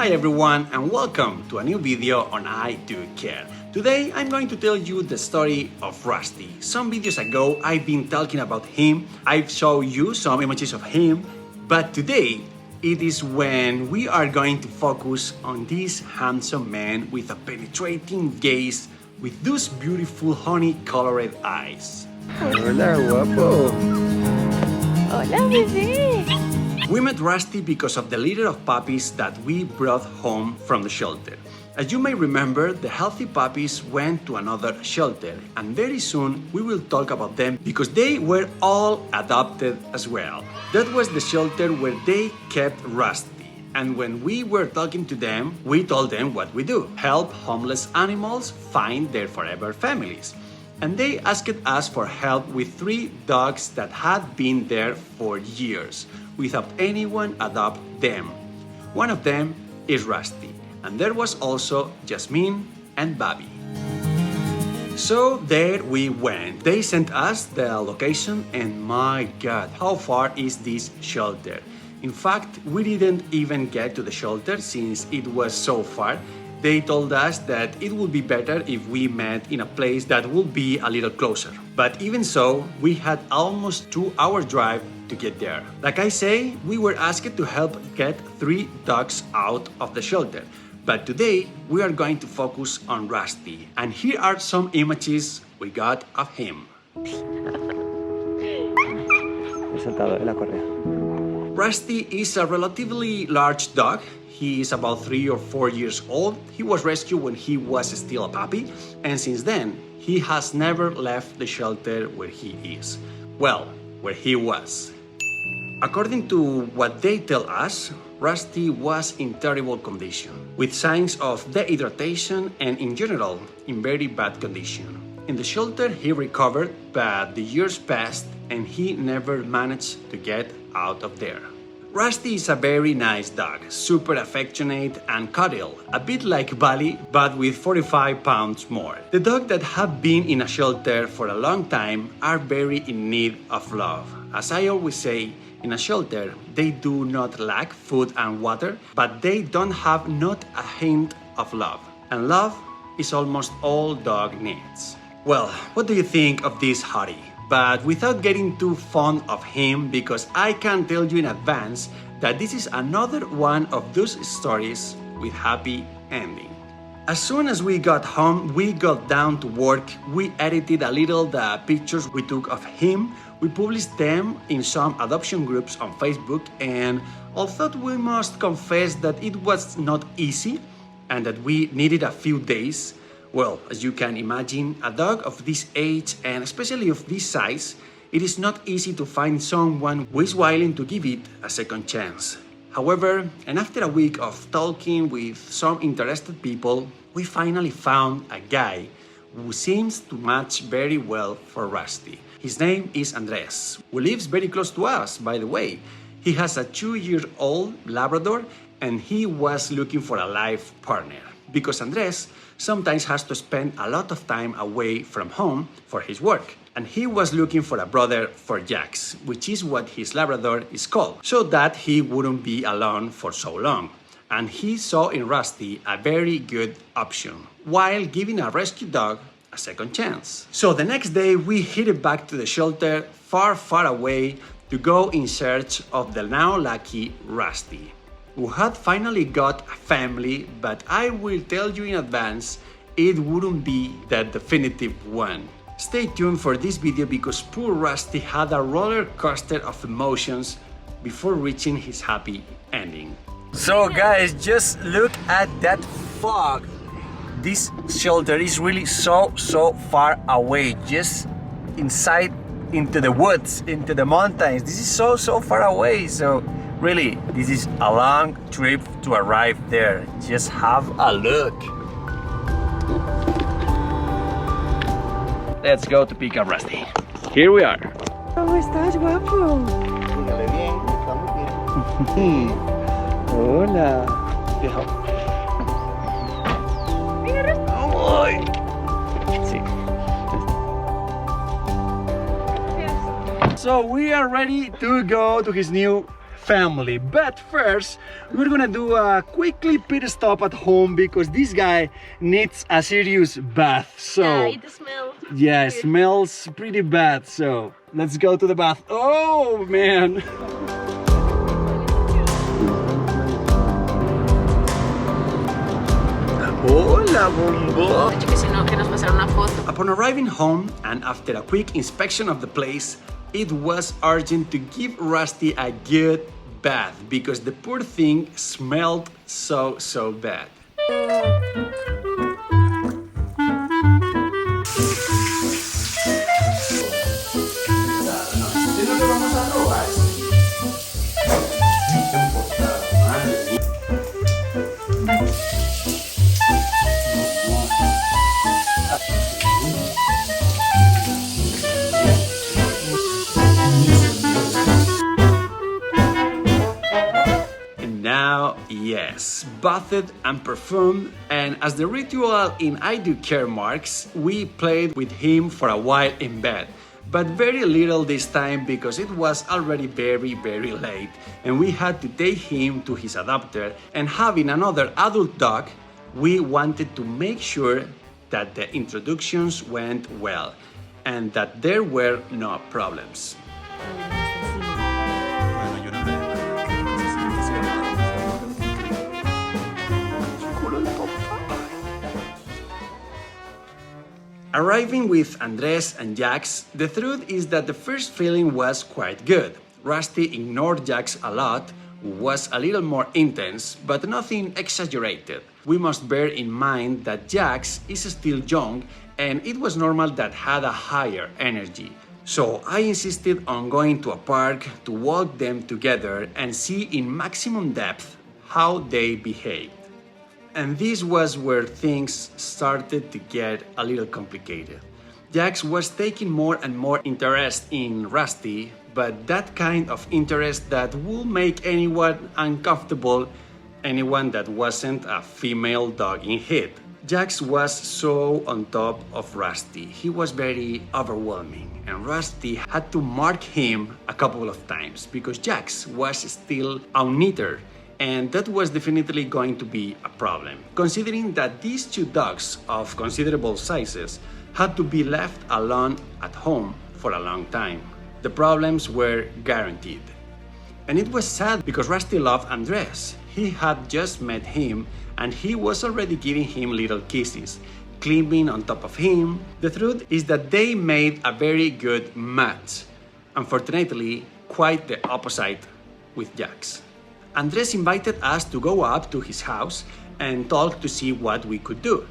Hi everyone and welcome to a new video on I Do Care. Today I'm going to tell you the story of Rusty. Some videos ago I've been talking about him, I've shown you some images of him, but today it is when we are going to focus on this handsome man with a penetrating gaze with those beautiful honey-colored eyes. Hola, guapo. Hola, bebé. We met Rusty because of the litter of puppies that we brought home from the shelter. As you may remember, the healthy puppies went to another shelter, and very soon we will talk about them because they were all adopted as well. That was the shelter where they kept Rusty, and when we were talking to them, we told them what we do: help homeless animals find their forever families. And they asked us for help with 3 dogs that had been there for years without anyone adopt them. One of them is Rusty, and there was also Jasmine and Bobby. So there we went. They sent us the location, and my God, how far is this shelter? In fact, we didn't even get to the shelter since it was so far. They told us that it would be better if we met in a place that would be a little closer. But even so, we had almost 2-hour drive to get there. Like I say, we were asked to help get 3 dogs out of the shelter. But today, we are going to focus on Rusty. And here are some images we got of him. He saltado de la correa. Rusty is a relatively large dog. He is about 3 or 4 years old. He was rescued when he was still a puppy, and since then, he has never left the shelter where he is. Well, where he was. According to what they tell us, Rusty was in terrible condition, with signs of dehydration and in general, in very bad condition. In the shelter, he recovered, but the years passed and he never managed to get out of there. Rusty is a very nice dog, super affectionate and cuddle, a bit like Bali, but with 45 pounds more. The dogs that have been in a shelter for a long time are very in need of love. As I always say, in a shelter, they do not lack food and water, but they don't have not a hint of love. And love is almost all dog needs. Well, what do you think of this hottie? But without getting too fond of him, because I can tell you in advance that this is another one of those stories with happy ending. As soon as we got home, we got down to work. We edited a little the pictures we took of him. We published them in some adoption groups on Facebook, and although we must confess that it was not easy and that we needed a few days, well, as you can imagine, a dog of this age and especially of this size, it is not easy to find someone who is willing to give it a second chance. However, and after a week of talking with some interested people, we finally found a guy who seems to match very well for Rusty. His name is Andres, who lives very close to us, by the way. He has a 2-year-old Labrador, and he was looking for a life partner, because Andres sometimes has to spend a lot of time away from home for his work. And he was looking for a brother for Jax, which is what his Labrador is called, so that he wouldn't be alone for so long. And he saw in Rusty a very good option, while giving a rescue dog a second chance. So the next day we headed back to the shelter far, far away to go in search of the now lucky Rusty, who had finally got a family, but I will tell you in advance, it wouldn't be the definitive one. Stay tuned for this video because poor Rusty had a roller coaster of emotions before reaching his happy ending. So guys, just look at that fog. This shelter is really so far away, just inside into the woods, into the mountains. This is so far away, so really, this is a long trip to arrive there. Just have a look. Let's go to pick up Rusty. Here we are. ¿Cómo estás, guapo? Dígale bien, estamos bien. Hola. Ay. Sí. So we are ready to go to his new family. But first, we're gonna do a quickly pit stop at home because this guy needs a serious bath. So Yeah, it smells. yeah, it smells pretty bad. So let's go to the bath. Oh man. Hola, bombo. De hecho, que si no, que nos pasaron una foto. Upon arriving home and after a quick inspection of the place, it was urgent to give Rusty a good bath because the poor thing smelled so bad. Now, yes, bathed and perfumed, and as the ritual in I Do Care marks, we played with him for a while in bed. But very little this time because it was already very late and we had to take him to his adopter, and having another adult dog, we wanted to make sure that the introductions went well and that there were no problems. Arriving with Andres and Jax, the truth is that the first feeling was quite good. Rusty ignored Jax a lot, was a little more intense, but nothing exaggerated. We must bear in mind that Jax is still young and it was normal that had a higher energy. So I insisted on going to a park to walk them together and see in maximum depth how they behaved. And this was where things started to get a little complicated. Jax was taking more and more interest in Rusty, but that kind of interest that will make anyone uncomfortable, anyone that wasn't a female dog in heat. Jax was so on top of Rusty. He was very overwhelming, and Rusty had to mark him a couple of times because Jax was still a knitter. And that was definitely going to be a problem, considering that these two dogs of considerable sizes had to be left alone at home for a long time. The problems were guaranteed. And it was sad because Rusty loved Andres. He had just met him and he was already giving him little kisses, climbing on top of him. The truth is that they made a very good match. Unfortunately, quite the opposite with Jax. Andres invited us to go up to his house and talk to see what we could do.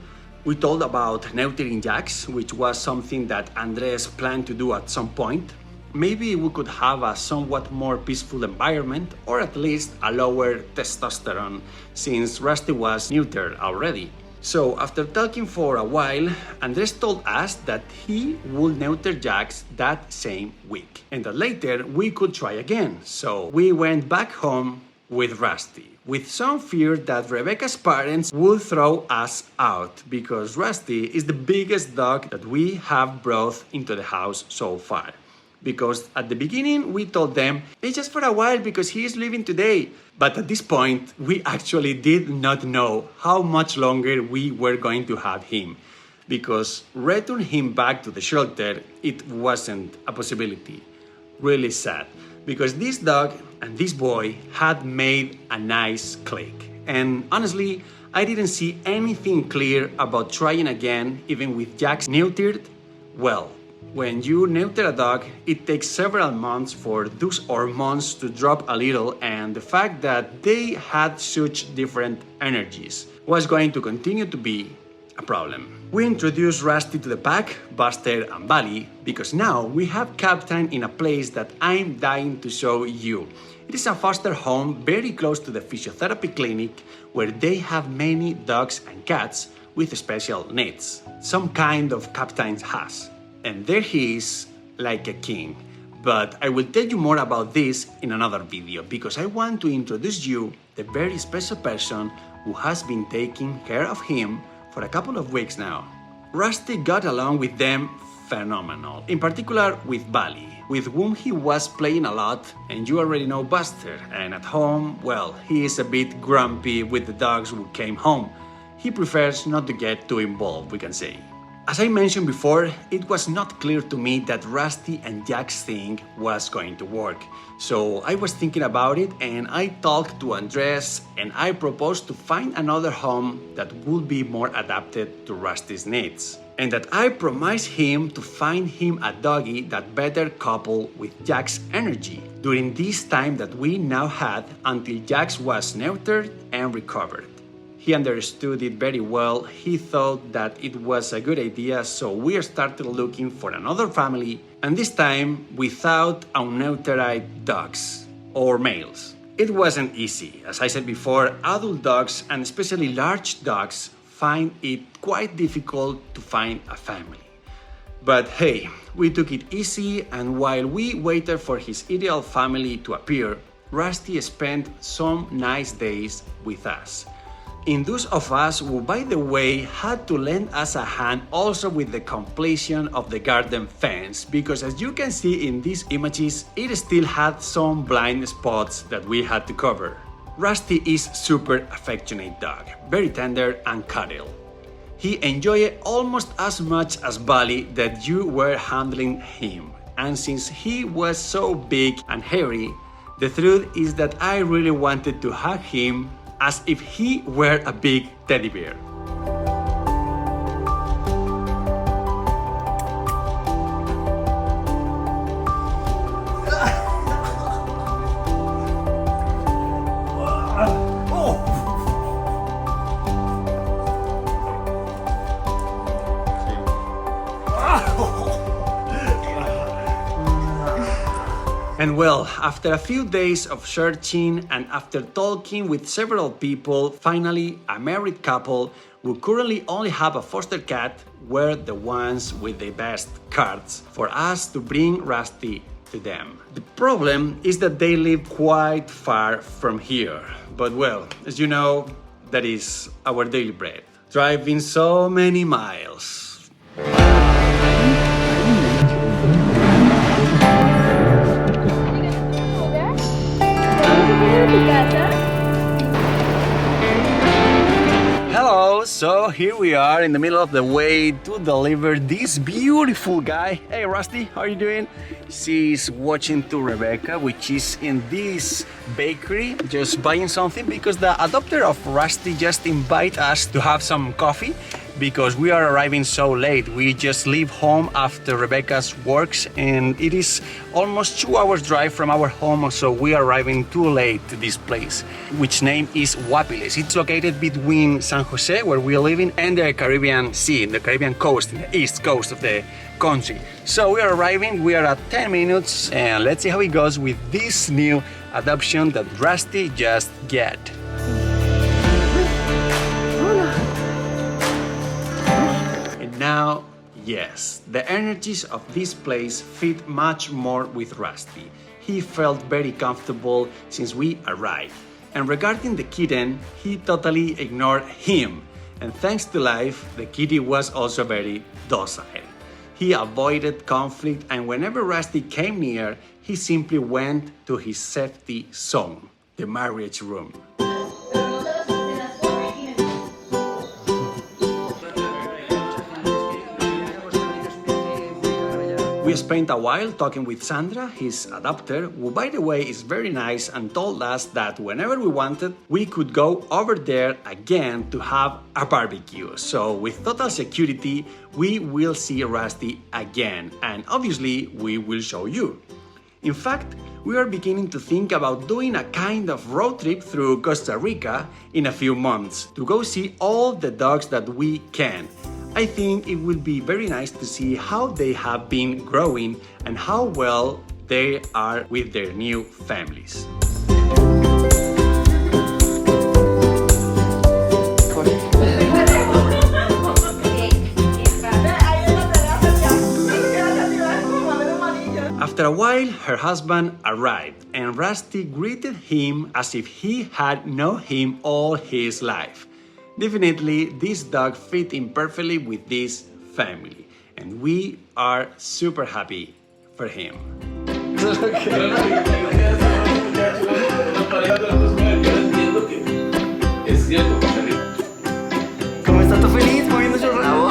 We told about neutering Jax, which was something that Andres planned to do at some point. Maybe we could have a somewhat more peaceful environment, or at least a lower testosterone, since Rusty was neutered already. So after talking for a while, Andres told us that he would neuter Jax that same week, and that later we could try again. So we went back home with Rusty, with some fear that Rebecca's parents would throw us out because Rusty is the biggest dog that we have brought into the house so far. Because at the beginning we told them it's just for a while because he is leaving today. But at this point we actually did not know how much longer we were going to have him. Because return him back to the shelter, it wasn't a possibility. Really sad. Because this dog and this boy had made a nice click. And honestly, I didn't see anything clear about trying again, even with Jax neutered. Well, when you neuter a dog, it takes several months for those hormones to drop a little, and the fact that they had such different energies was going to continue to be a problem. We introduced Rusty to the pack, Buster and Bali, because now we have Captain in a place that I'm dying to show you. It is a foster home very close to the physiotherapy clinic where they have many dogs and cats with special needs. Some kind of Captain has. And there he is, like a king. But I will tell you more about this in another video because I want to introduce you the very special person who has been taking care of him for a couple of weeks now. Rusty got along with them phenomenal, in particular with Bali, with whom he was playing a lot, and you already know Buster, and at home, well, he is a bit grumpy with the dogs who came home. He prefers not to get too involved, we can say. As I mentioned before, it was not clear to me that Rusty and Jack's thing was going to work. So I was thinking about it and I talked to Andres and I proposed to find another home that would be more adapted to Rusty's needs. And that I promised him to find him a doggy that better coupled with Jack's energy during this time that we now had until Jax was neutered and recovered. He understood it very well, he thought that it was a good idea, so we started looking for another family, and this time without unneutered dogs, or males. It wasn't easy. As I said before, adult dogs, and especially large dogs, find it quite difficult to find a family. But hey, we took it easy, and while we waited for his ideal family to appear, Rusty spent some nice days with us. In those of us who, by the way, had to lend us a hand also with the completion of the garden fence, because as you can see in these images, it still had some blind spots that we had to cover. Rusty is super affectionate dog, very tender and cuddle. He enjoyed it almost as much as Bali that you were handling him, and since he was so big and hairy, the truth is that I really wanted to hug him as if he were a big teddy bear. And well, after a few days of searching and after talking with several people, finally a married couple who currently only have a foster cat were the ones with the best cards for us to bring Rusty to them. The problem is that they live quite far from here, but well, as you know, that is our daily bread. Driving so many miles. Hello, so here we are in the middle of the way to deliver this beautiful guy. Hey Rusty, how are you doing? She's watching to Rebecca, which is in this bakery, just buying something because the adopter of Rusty just invited us to have some coffee because we are arriving so late. We just leave home after Rebecca's works and it is almost 2 hours drive from our home, so we are arriving too late to this place, which name is Guapiles. It's located between San Jose, where we are living, and the Caribbean Sea, the Caribbean coast, the east coast of the country. So we are arriving, we are at 10 minutes, and let's see how it goes with this new adoption that Rusty just get. Now, yes, the energies of this place fit much more with Rusty. He felt very comfortable since we arrived. And regarding the kitten, he totally ignored him. And thanks to life, the kitty was also very docile. He avoided conflict, and whenever Rusty came near, he simply went to his safety zone, the marriage room. We spent a while talking with Sandra, his adopter, who by the way is very nice and told us that whenever we wanted, we could go over there again to have a barbecue. So with total security, we will see Rusty again, and obviously we will show you. In fact, we are beginning to think about doing a kind of road trip through Costa Rica in a few months to go see all the dogs that we can. I think it will be very nice to see how they have been growing and how well they are with their new families. After a while, her husband arrived, and Rusty greeted him as if he had known him all his life. Definitely, this dog fit in perfectly with this family. and we are super happy for him. Es cierto, José. ¿Cómo está tú feliz moviendo su rabo?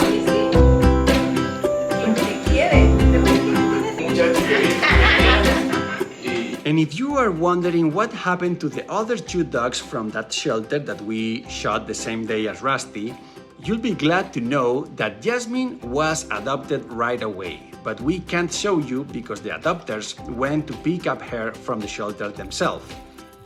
And if you are wondering what happened to the other 2 dogs from that shelter that we shot the same day as Rusty, you'll be glad to know that Jasmine was adopted right away. But we can't show you because the adopters went to pick up her from the shelter themselves.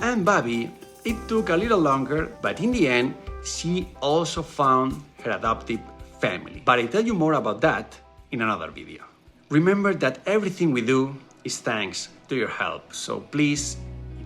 And Bobby, it took a little longer, but in the end, she also found her adoptive family. But I'll tell you more about that in another video. Remember that everything we do is thanks to your help. So please,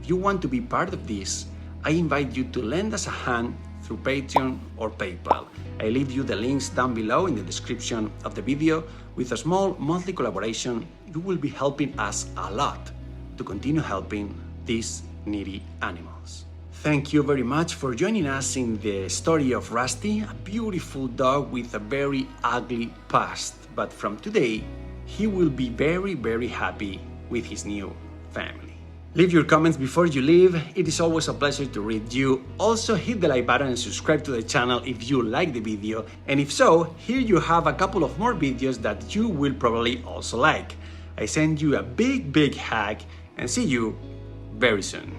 if you want to be part of this, I invite you to lend us a hand through Patreon or PayPal. I leave you the links down below in the description of the video. With a small monthly collaboration, you will be helping us a lot to continue helping these needy animals. Thank you very much for joining us in the story of Rusty, a beautiful dog with a very ugly past. But from today, he will be very, very happy with his new family. Leave your comments before you leave. It is always a pleasure to read you. Also, hit the like button and subscribe to the channel if you like the video. And if so, here you have a couple of more videos that you will probably also like. I send you a big, big hug and see you very soon.